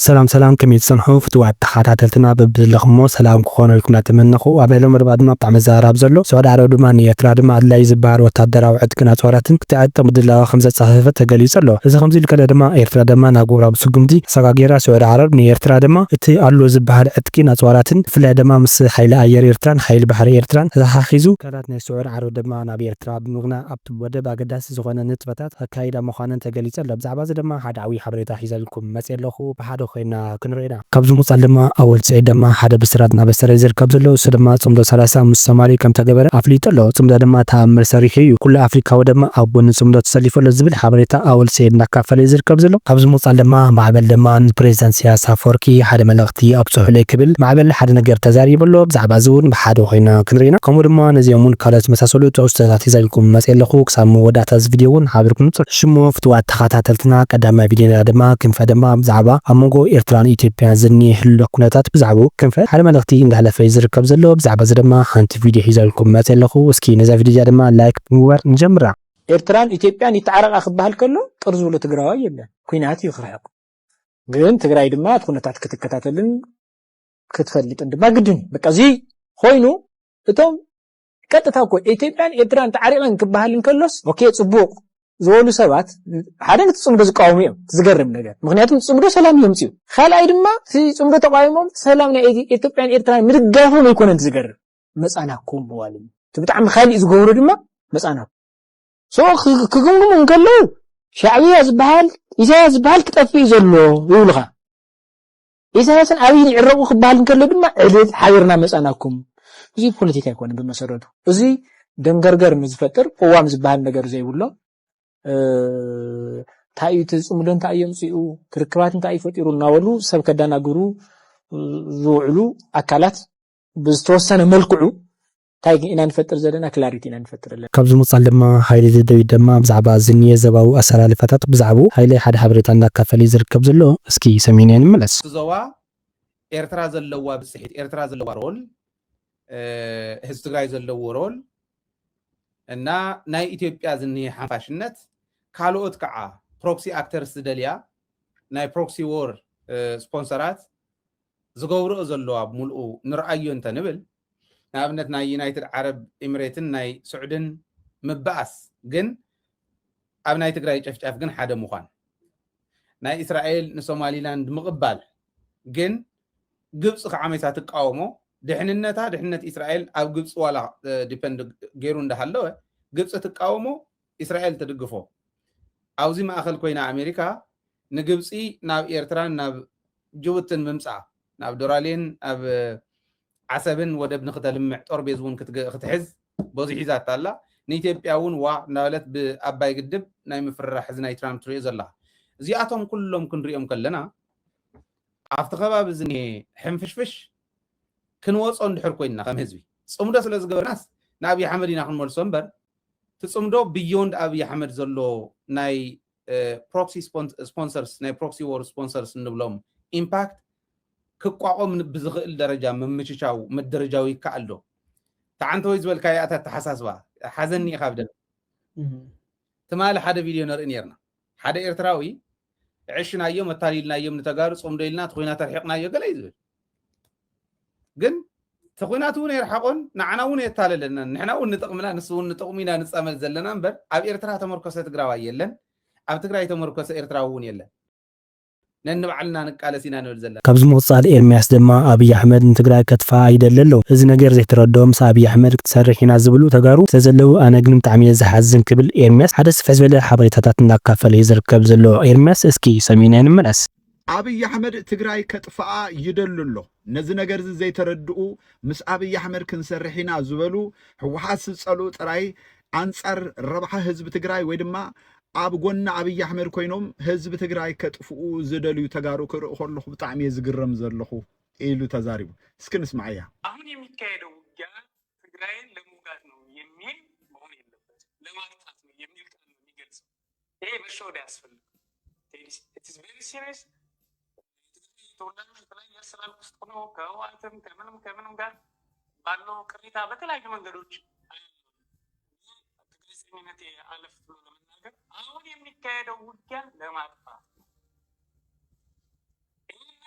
سلام سلام كم يتصنحوا فتوى تخاتاتلتنا ببلغمو سلام كخونو لكم نتمنخو أبهلو مربادنا بطعم الزهراب زلو سواد عرو دمان يترا دما أدلاي زبار وتادرا وعد كنا توراتن كتاعد تمدلا خمسة صحيفة تقالي سلو إذا خمزي لكلا دما إيرترا دما ناقورا بسقمدي ساقاقيرا سواد عرب ني إيرترا دما إتي ألو زبار عدكي ناتوراتن فلا دما مس حيل أير إيرتران حيل بحر إيرتران إذا حاخيزو كانت نسواد عرو دما نابي إيرترا بمغنا أبتو ودب أقداس زغوانا نتفتات هكايدا مخانن تقالي سلو بزعباز دما حد عوي حبريتا حيزالكم مسئلوخو بحادو خينا كنرينا كابزو مصالما أول سعيد ما حدا بسراتنا بسرازير كابزلو سدما صمدو سلاسة مساماري كم تقبر أفليتلو صمدو دما تامر سريحيو كل أفريقيا ودما أبون صمدو تسليفو لزبل حبريتا أول سعيد نكافليزير كابزلو كابزو مصالما معبل دمان بريزان سياسة فوركي حدا ملغتي أبصح لي كبل معبل حدا نقر تزاري بلو بزعبازون بحادو خينا كنرينا كمو دما نزيومون كالات مساسولو توستاتي زالكم مسئلخو كسامو وداتاز فيديوون حابركم نصر شمو فتوات تخاتاتلتنا قداما فيديونا دما كنفا دما بزعبا أموغو إيرتران إيتيوبيا زني حلو كناتات بزعبو كنفا حدا ملغتي ندحلا فيزر كابزلو بزعبا زدما حانت فيديو حيزالكم مسئلخو اسكي نزا فيديو دما لايك نور نجمرا إيرتران إيتيوبيا يتعرق أخبها كله قرزو لتقراوي يبلا كوينات يخرحق قرن تقراي دما تكونتات كتكتاتلن كتفلت عندما قدن بقى خوينو اتوم كتتاكو إيرتران تعرقن كبهالن كلوس اوكي صبوق زولو سبات حدا نتصمدو زقاوميهم تزغرم ነገር ምክንያቱም ጽምዶ ሰላም ይምጽዩ خالአይ ድማ ጽምዶ ተቋይሞም ሰላም ናይ ኢትዮጵያን ኤርትራን ምድጋፎም ይኮነን ትዝገርም መጻናኩም ዋልም ትብጣም خالي ዝገብሩ ድማ መጻና ሶ ክግምግሙ እንከሎ ሻዕቢያ ዝባሃል ኢሳያስ ዝባሃል ክጠፊ ዘሎ ይብልኻ ኢሳያስን አብይን ይዕረቁ ክባሃል እንከሎ ድማ ዕድል ሓቢርና መጻናኩም እዚ ፖለቲካ ይኮነን በመሰረቱ እዚ ደንገርገር ዝፈጥር ቆዋም ዝባሃል ነገር ዘይብሎ ታይት ጽምዶን ታየም ጽኡ ክርክባትን ታይ ፈጢሩ እናወሉ ሰብ ከዳናግሩ ዝውዕሉ አካላት ብዝተወሰነ መልክዑ ታይ ኢና ንፈጥር ዘለና ክላሪቲ ኢና ንፈጥርለን ካብዚ ሙጻል ድማ ሃይሊ ዘደዊ ድማ ብዛዕባ ዝንየ ዘባው አሰላልፈታት ብዛዕቡ ሃይሊ ሓደ ሓበሬታ እናካፈለ ይዝርከብ ዘሎ እስኪ ሰሚነን መለስ ዘዋ ኤርትራ ዘለዋ ብጽሒት ኤርትራ ዘለዋ ሮል ህዝብ ትግራይ ዘለዎ ሮል እና ናይ ኢትዮጵያ ዝንየ ሓፋሽነት ካልኦት ከዓ ፕሮክሲ አክተርስ ደልያ ናይ ፕሮክሲ ዎር ስፖንሰራት ዝገብርኦ ዘለዋ ሙልኡ ንርአዮ እንተንብል ንኣብነት ናይ ዩናይትድ ዓረብ ኤሚሬትን ናይ ስዑድን ምባኣስ ግን ኣብ ናይ ትግራይ ጨፍጫፍ ግን ሓደ ምዃን ናይ እስራኤል ንሶማሊላንድ ምቕባል ግን ግብፂ ከዓ መይሳ ትቃወሞ ድሕነት እስራኤል ኣብ ግብፂ ዋላ ዲፔንድ ገይሩ እንዳሃለወ ግብፂ ትቃወሞ እስራኤል ትድግፎ አውዚ ማእኸል ኮይና አሜሪካ ንግብፂ ናብ ኤርትራን ናብ ጅቡትን ምምጻ ናብ ዶራሌን ኣብ ዓሰብን ወደብ ንኽተልምዕ ጦር ቤዝውን ክትሕዝ በዚ ሒዛታላ ንኢትዮጵያውን ዋ ናብለት ብኣባይ ግድብ ናይ ምፍራሕ ናይ ትራምፕ ትሪኦ ዘላ እዚኣቶም ኩሎም ክንሪኦም ከለና ኣብቲ ከባቢ ዝኔ ሕንፍሽፍሽ ክንወጾ እንድሕር ኮይና ከም ህዝቢ ጽምዶ ስለ ዝገበርናስ ንኣብይ ኣሕመድ ኢና ክንመልሶ እምበር ትጽምዶ ቢዮንድ ኣብይ ኣሕመድ ዘሎ ናይ ፕሮክሲ ስፖንሰርስ ናይ ፕሮክሲ ዎር ስፖንሰርስ እንብሎም ኢምፓክት ክቋቆም ብዝኽእል ደረጃ መምችቻው መደረጃው ይከኣሎ ተዓንተ ወይ ዝበልካ ያታ ተሓሳስባ ሓዘኒ ይኻብደን ትማለ ሓደ ቪድዮ ነርኢ ነርና ሓደ ኤርትራዊ ዕሽናዮ መታሊልናዮም ንተጋሩ ጽምዶ ኢልና ተኾይና ተርሒቕናዮ ገለ ይዝብል ግን ተኾይናቱ ነይርሓቆን ንዓናውን የታለለና ንሕናውን ንጥቕምና ንስውን ንጥቕሚና ንጻመል ዘለና እምበር ኣብ ኤርትራ ተመርኮሰ ትግራዋይ የለን ኣብ ትግራይ ተመርኮሰ ኤርትራውን የለን ነንባዕልና ንቃለሲና ንብል ዘለና ካብዚ ሙጻል ኤርሚያስ ድማ አብይ አሕመድ ንትግራይ ከጥፋ አይደለሎ እዚ ነገር ዘይተረዶም አብይ አሕመድ ክትሰርሒና ዝብሉ ተጋሩ ተዘለው ኣነ ግን ብጣዕሚ ዝሓዝን ክብል ኤርሚያስ ሓደ ስፍሕ ዝበለ ሓበሬታታት እናካፈለ ይዝርከብ ዘሎ ኤርሚያስ እስኪ ሰሚነን መለስ አብይ አሕመድ ትግራይ ከጥፋ ይደልሎ ነዚ ነገር ዘይተረድኡ ምስ አብይ አሕመድ ክንሰርሒና ዝበሉ ህወሓት ዝጸሉ ጥራይ አንጻር ረብሓ ህዝብ ትግራይ ወይ ድማ ኣብ ጎና አብይ አሕመድ ኮይኖም ህዝብ ትግራይ ከጥፍኡ ዝደልዩ ተጋሩ ክርኢ ከለኹ ብጣዕሚ ዝግረም ዘለኹ ኢሉ ተዛሪቡ እስኪ ንስማዕያ አሁን የሚካሄደው ውጊያ ትግራይን ለመውጋት ነው የሚል መሆን የለበት ለማጥፋት ነው የሚል ቃል ነው የሚገልጸው ይሄ በሾዳ ያስፈልግ it is very serious ተወላጆች በተለያዩ የአሰራር ውስጥ ሆነው ከህወሓትም ከምንም ጋር ባለው ቅሬታ በተለያዩ መንገዶች ግልጽነት አለፍ ብሎ ለመናገር አሁን የሚካሄደው ውጊያ ለማጥፋት ይህን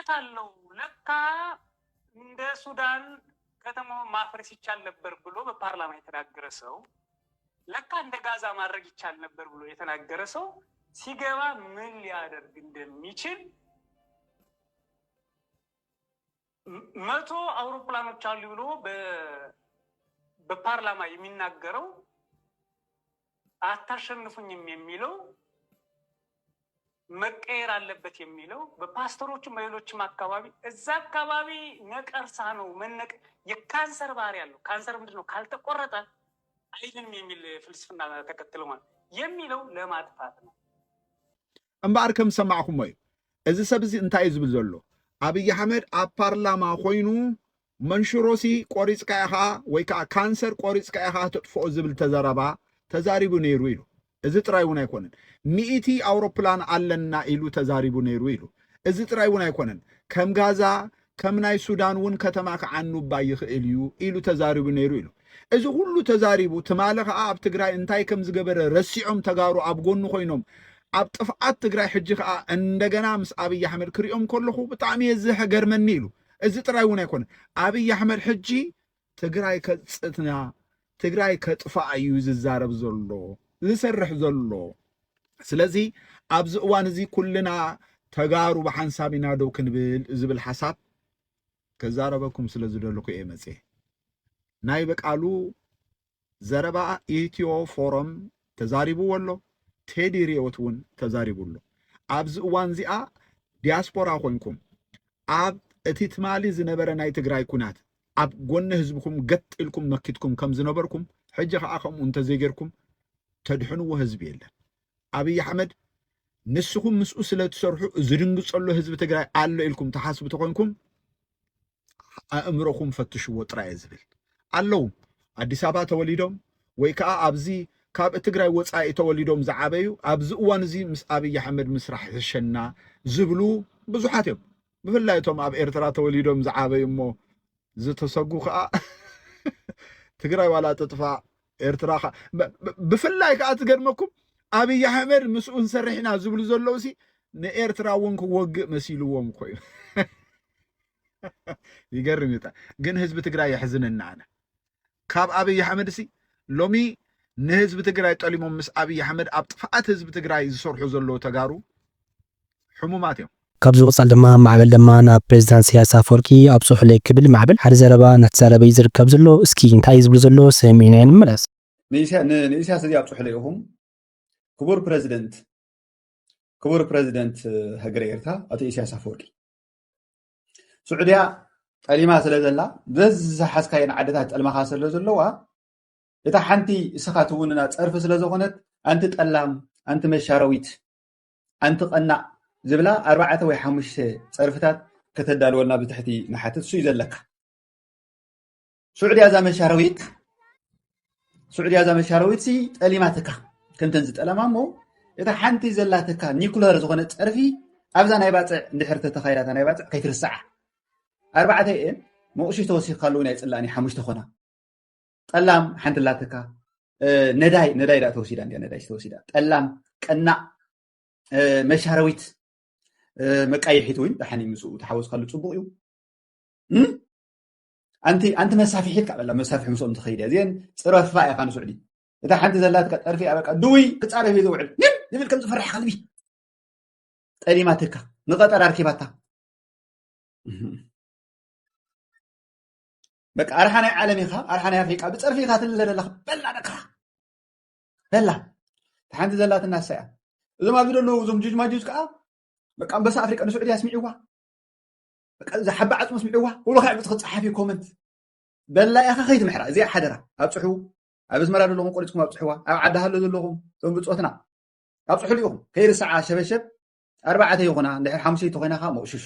እውነት አለው ለካ እንደ ሱዳን ከተማው ማፍረስ ይቻል ነበር ብሎ በፓርላማ የተናገረ ሰው ለካ እንደ ጋዛ ማድረግ ይቻል ነበር ብሎ የተናገረ ሰው ሲገባ ምን ሊያደርግ እንደሚችል 100 አውሮፕላኖች አሉ ብሎ በፓርላማ የሚናገረው አታሸንፉኝም የሚለው መቀየር አለበት የሚለው በፓስተሮችም በሌሎችም አካባቢ እዛ አካባቢ ነቀርሳ ነው መነቅ የካንሰር ባህሪ ያለው ካንሰር ምንድነው ካልተቆረጠ አይደለም የሚል ፍልስፍና ተከትለው ማለት የሚለው ለማጥፋት ነው እምባር ከም ሰማዕኩም ወይ እዚ ሰብዚ እንታይ ዝብል ዘሎ አብይ አህመድ ኣብ ፓርላማ ኮይኑ መንሽሮሲ ቆሪጽካ ኢኻ ወይ ከዓ ካንሰር ቆሪጽካ ኢኻ ተጥፍኦ ዝብል ተዘረባ ተዛሪቡ ነይሩ ኢሉ እዚ ጥራይ እውን ኣይኮነን 100 አውሮፕላን ኣለና ኢሉ ተዛሪቡ ነይሩ ኢሉ እዚ ጥራይ እውን ኣይኮነን ከም ጋዛ ከም ናይ ሱዳን እውን ከተማ ክዓኑባ ይኽእል እዩ ኢሉ ተዛሪቡ ነይሩ ኢሉ እዚ ሁሉ ተዛሪቡ ትማለ ከዓ ኣብ ትግራይ እንታይ ከም ዝገበረ ረሲዖም ተጋሩ ኣብ ጎኑ ኮይኖም ኣብ ጥፍዓት ትግራይ ሕጂ ከዓ እንደገና ምስ አብይ አህመድ ክሪኦም ከለኹ ብጣዕሚ የዝሕገርመኒ ኢሉ እዚ ጥራይ እውን ኣይኮነን አብይ አህመድ ሕጂ ትግራይ ከጽትና ትግራይ ከጥፋእ እዩ ዝዛረብ ዘሎ ዝሰርሕ ዘሎ ስለዚ ኣብዚ እዋን እዚ ኩልና ተጋሩ ብሓንሳብ ኢና ደው ክንብል ዝብል ሓሳብ ከዛረበኩም ስለ ዝደለኩ እየ መፅእ ናይ በቃሉ ዘረባ ኢትዮ ፎረም ተዛሪቡ ኣሎ ቴዲ ሪዮት እውን ተዛሪቡሎ ኣብዚ እዋን እዚኣ ዲያስፖራ ኮይንኩም ኣብ እቲ ትማሊ ዝነበረ ናይ ትግራይ ኩናት ኣብ ጎኒ ህዝብኩም ገጥ ኢልኩም መኪትኩም ከም ዝነበርኩም ሕጂ ከዓ ከምኡ እንተዘይገርኩም ተድሕንዎ ህዝቢ የለን አብይ አህመድ ንስኩም ምስኡ ስለ ትሰርሑ ዝድንግጸሉ ህዝቢ ትግራይ አሎ ኢልኩም ተሓስቡ ተኮንኩም አእምሮኩም ፈትሽዎ ጥራይ ዝብል አለው አዲስ አበባ ተወሊዶም ወይ ከዓ ኣብዚ ካብ ትግራይ ወፃኢ ተወሊዶም ዝዓበዩ ኣብዚ እዋን እዚ ምስ አብይ አህመድ ምስራሕ ዝሸና ዝብሉ ብዙሓት እዮም ብፍላይቶም ኣብ ኤርትራ ተወሊዶም ዝዓበዩ እሞ ዝተሰጉ ከዓ ትግራይ ዋላ ተጥፋ ኤርትራ ብፍላይ ከዓ ትገርመኩም አብይ አህመድ ምስኡን ሰርሕና ዝብሉ ዘለውሲ ንኤርትራ እውን ክወግእ መሲልዎም ኮይኑ ይገርም ይጣ ግን ህዝቢ ትግራይ ይሕዝንና ኣነ ካብ አብይ አህመድ ሲ ሎሚ ንህዝቢ ትግራይ ጠሊሞም ምስ አብይ አህመድ ኣብ ጥፍኣት ህዝቢ ትግራይ ዝሰርሑ ዘለዎ ተጋሩ ሕሙማት እዮም ካብዚ ወፃል ድማ ማዕበል ድማ ናብ ፕሬዚዳንት ኢሳያስ አፈወርቂ ኣብፅሑለይ ክብል ማዕበል ሓደ ዘረባ እናተዛረበ ዝርከብ ዘሎ እስኪ እንታይ ዝብሉ ዘሎ ሰሚዕና ንመለስ ንኢሳያስ እዚ ኣብፅሑለይ ኢኹም ክቡር ፕሬዚደንት ሃገረ ኤርትራ ኣቶ ኢሳያስ አፈወርቂ ስዑድያ ጠሊማ ስለ ዘላ ብዝሓዝካየን ዓደታት ጠልማኻ ስለ ዘለዋ እታ ሓንቲ እስኻ ትውንና ፀርፊ ስለ ዝኾነት ኣንቲ ጠላም ኣንቲ መሻረዊት ኣንቲ ቀናዕ ዝብላ 4 ወይ 5 ፀርፍታት ከተዳልወልና ብትሕቲ ንሓትት እሱ እዩ ዘለካ ስዑድያ ዛ መሻረዊት ሲ ጠሊማትካ ከምተን ዝጠለማ እሞ እታ ሓንቲ ዘላትካ ኒኩለር ዝኾነ ፀርፊ ኣብዛ ናይ ባፅዕ እንድሕር ተተኻይዳታ ናይ ባፅዕ ከይትርስዓ 4 እየን መቑሺ ተወሲኽካሉ ናይ ፅላእኒ 5 ኮና ጠላም ሓንቲ ላትካ ነዳይ ዳ ተወሲዳ ነዳይ ተወሲዳ ጠላም ቀናዕ መሻረዊት መቃይሒት ወይ ደሓኒ ምስኡ ተሓወስካሉ ፅቡቅ እዩ ኣንቲ መሳፊሒት ካበላ መሳፊሕ ምስኦም ትኸይድ እዚአን ፅረፋ ኢኻ ንስዑዲ እታ ሓንቲ ዘላትካ ጠርፊ ኣበቃ ድውይ ክፃረፍ እዩ ዝውዕል ዝብል ከም ዝፈርሕ ቀልቢ ጠሊማትካ ንቐጠር ኣርኪባታ በቃ ኣርሓናይ ዓለም ኢኻ ኣርሓናይ ኣፍሪቃ ብፀርፊ ኢኻ ትለለለኻ በላ ደክራ በላ ሓንቲ ዘላትና ሳያ እዞም ኣብዚ ደለዉ እዞም ጅጅማጁዝ ከዓ በቃ ኣንበሳ ኣፍሪቃ ንስዑድያ ስሚዕዋ በቃ ዝሓቢ ዓፅሙ ስሚዕዋ ውሎ ከዓ ብትክፅሓፊ ኮመንት በላ ኢኻ ከይትምሕራ እዚኣ ሓደራ ኣብፅሑ ኣብ ኣስመራ ዘለኹም ቆሪፅኩም ኣብፅሕዋ ኣብ ዓዲ ሃሎ ዘለኹም እቶም ብፆትና ኣብፅሕሉ ኢኹም ከይርስዓ ሸበሸብ 4 ይኹና እንድሕር 5 ኮይና ከዓ መቑሽሽ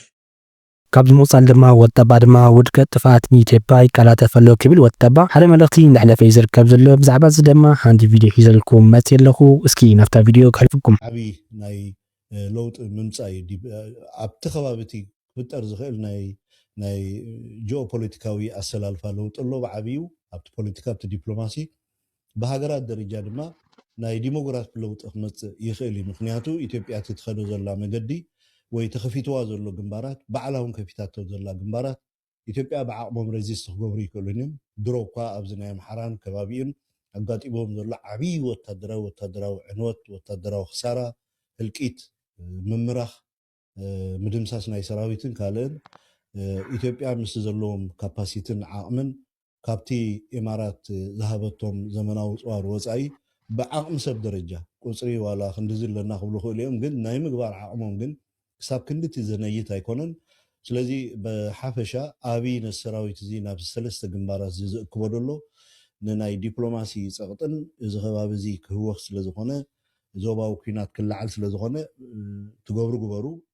ካብዚ ምውፃል ድማ ወጠባ ድማ ውድቀት ጥፋት ንኢትዮጵያ ይከላተፈሎ ክብል ወጠባ ሓደ መልእኽቲ እንዳሕለፈ ዝርከብ ዘሎ ብዛዕባ እዚ ድማ ሓንቲ ቪድዮ ሒዘልኩም መፅእ ኣለኹ እስኪ ናብታ ቪድዮ ከሕልፍኩም ዓብዪ ናይ ለውጢ ምምፃእ ኣብቲ ከባቢ እቲ ክፍጠር ዝኽእል ናይ ጂኦፖለቲካዊ ኣሰላልፋ ለውጢ ኣሎ ብዓብዩ ኣብቲ ፖለቲካ ኣብቲ ዲፕሎማሲ ብሃገራት ደረጃ ድማ ናይ ዲሞግራፊ ለውጢ ክመፅእ ይኽእል እዩ ምክንያቱ ኢትዮጵያ ትትኸዶ ዘላ መገዲ ወይ ተኸፊትዋ ዘሎ ግንባራት ባዕላውን ከፊታቶ ዘላ ግንባራት ኢትዮጵያ ብዓቕሞም ሬዚስት ክገብሩ ይክእሉን እዮም ድሮ እኳ ኣብዚ ናይ ኣምሓራን ከባቢኡን ኣጋጢሞም ዘሎ ዓብይ ወታደራዊ ዕንወት ወታደራዊ ክሳራ ህልቂት ምምራኽ ምድምሳስ ናይ ሰራዊትን ካልእን ኢትዮጵያ ምስ ዘለዎም ካፓሲቲን ዓቕምን ካብቲ ኢማራት ዝሃበቶም ዘመናዊ ፅዋር ወፃኢ ብዓቕሚ ሰብ ደረጃ ቁፅሪ ዋላ ክንድዚ ለና ክብሉ ክእሉ እዮም ግን ናይ ምግባር ዓቕሞም ግን ክሳብ ክንድቲ ዘነይት ኣይኮነን ስለዚ ብሓፈሻ ኣብይ ነሰራዊት እዚ ናብ ሰለስተ ግንባራት ዝእክቦ ደሎ ንናይ ዲፕሎማሲ ፀቕጥን እዚ ከባቢ እዚ ክህወኽ ስለዝኾነ ዞባዊ ኩናት ክላዓል ስለዝኾነ ትገብሩ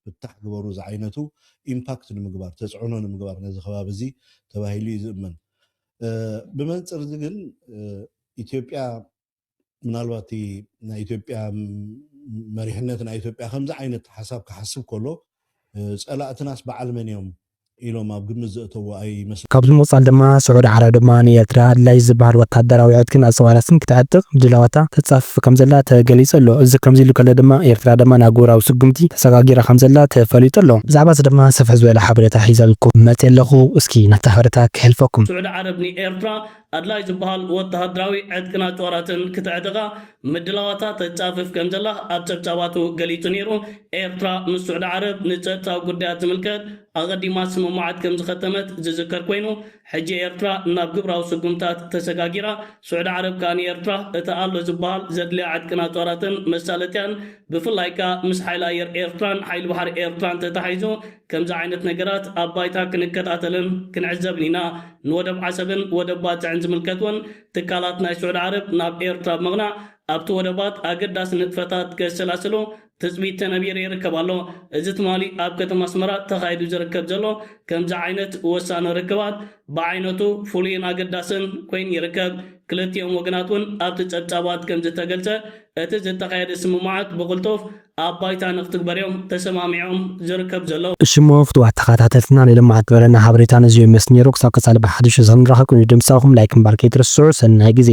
ብታሕ ግበሩ ዝዓይነቱ ኢምፓክት ንምግባር ተፅዕኖ ንምግባር ነዚ ከባቢ እዚ ተባሂሉ ይዝእመን ብመንፅር እዚ ግን ኢትዮጵያ ምናልባት ናይ ኢትዮጵያ መሪሕነት ናይ ኢትዮጵያ ከምዚ ዓይነት ሓሳብ ክሓስብ ከሎ ፀላእትናስ በዓል መን እዮም ኢሎም ኣብ ግምት ዘእተዎ ኣይመስል ካብዚ ምቕፃል ድማ ስዑድ ዓረብ ድማ ንኤርትራ ኣድላይ ዝበሃል ወታደራዊ ዕጥቅን ኣፅዋራትን ክትዕጥቕ ድላዋታ ተፃፍፍ ከም ዘላ ተገሊጹ ኣሎ እዚ ከምዚ ኢሉ ከሎ ድማ ኤርትራ ድማ ናብ ግብራዊ ስጉምቲ ተሰጋጊራ ከም ዘላ ተፈሊጡ ኣሎ ብዛዕባ እዚ ድማ ሰፍሕ ዝበለ ሓበሬታ ሒዘልኩም መፅእ ኣለኹ እስኪ ነታ ሓበሬታ ክሕልፈኩም ስዑድ ዓረብ ንኤርትራ ኣድላይ ዝበሃል ወታደራዊ ዕጥቅን ኣፅዋራትን ክትዕጥቓ ምድላዋታ ተፃፍፍ ከም ዘላ ኣብ ጨብጫባቱ ገሊጹ ነይሩ ኤርትራ ምስ ስዑድ ዓረብ ንፀጥታዊ ጉዳያት ዝምልከት ኣቐዲማ ስምምዓት ከም ዝኸተመት ዝዝከር ኮይኑ ሕጂ ኤርትራ ናብ ግብራዊ ስጉምታት ተሰጋጊራ ስዑድ ዓረብ ከዓ ንኤርትራ እቲ ኣሎ ዝበሃል ዘድልያ ዕጥቅን ኣፅዋራትን መሳለጥያን ብፍላይ ከዓ ምስ ሓይሊ ኣየር ኤርትራን ሓይሊ ባሕሪ ኤርትራን ተተሓሒዙ ከምዚ ዓይነት ነገራት ኣብ ባይታ ክንከታተልን ክንዕዘብን ኢና ንወደብ ዓሰብን ወደብ ባፅዕን ዝምልከት እውን ትካላት ናይ ስዑድ ዓረብ ናብ ኤርትራ ብምቕናዕ ኣብቲ ወደባት ኣገዳሲ ንጥፈታት ከሰላስሉ ትፅቢት ተነቢሩ ይርከብ ኣሎ እዚ ትማሊ ኣብ ከተማ ኣስመራ ተኻይዱ ዝርከብ ዘሎ ከምዚ ዓይነት ወሳነ ርክባት ብዓይነቱ ፍሉይን ኣገዳስን ኮይኑ ይርከብ ክልቲኦም ወገናት እውን ኣብቲ ጨብጫባት ከም ዝተገልጸ እቲ ዝተኻየደ ስምምዓት ብቕልጡፍ ኣብ ባይታ ንክትግበርዮም ተሰማሚዖም ዝርከብ ዘሎ እሽሞ ፍትዋት ተኸታተልትና ንልምዓት ዝበለና ሓበሬታ ነዚዩ ይመስል ነይሩ ክሳብ ቀፃሊ ብሓድሽ ዝንራኸብ ድምፃኹም ላይክ ምባር ከይትርስዑ ሰናይ ግዜ